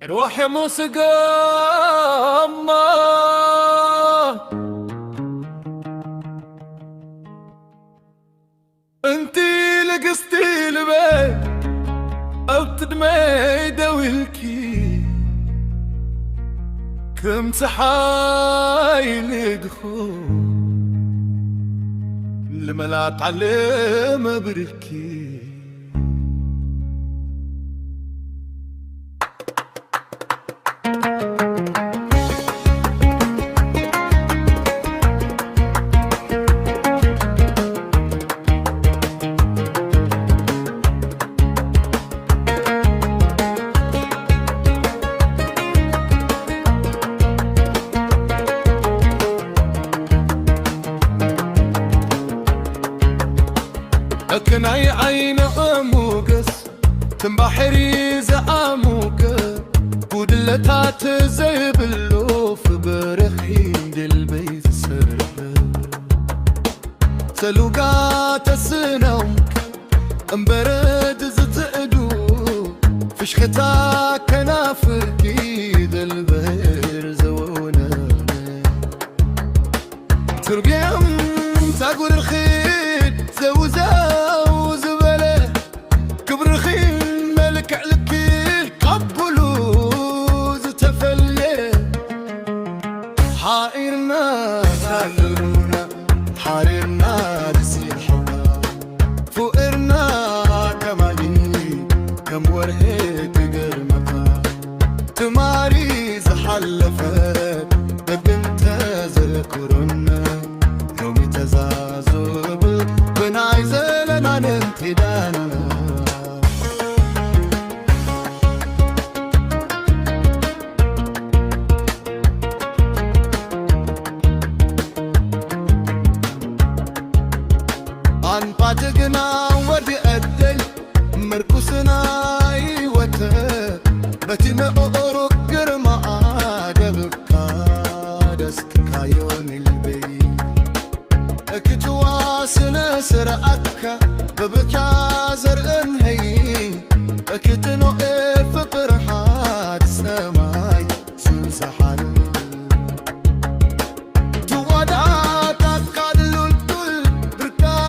روح يا موسيقى انتي لقستي البيت او تدمي دويلكي كم تحايل دخول لما لا تعلم بركي لكن عين أموقس تنبحري زعموقة ودلتات زي باللوف برخين دل بيت سربة سلوقات السنوك انبرد زتقدو فشختها كنافر كيد البهر زونا ترقيم تاقول الخير زوزاو زبله كبر خين ملك علكي قبلو زتفله حائرنا سالرونا حاررنا دسي الحب فوقرنا كمالي كم ورهيت قرمتا تماري زحلفت ببنت ذكرنا يومي تزازب بنعيزلنا ننتدانا عن باتقنا ودي أدل مركوسنا يوتا بتنا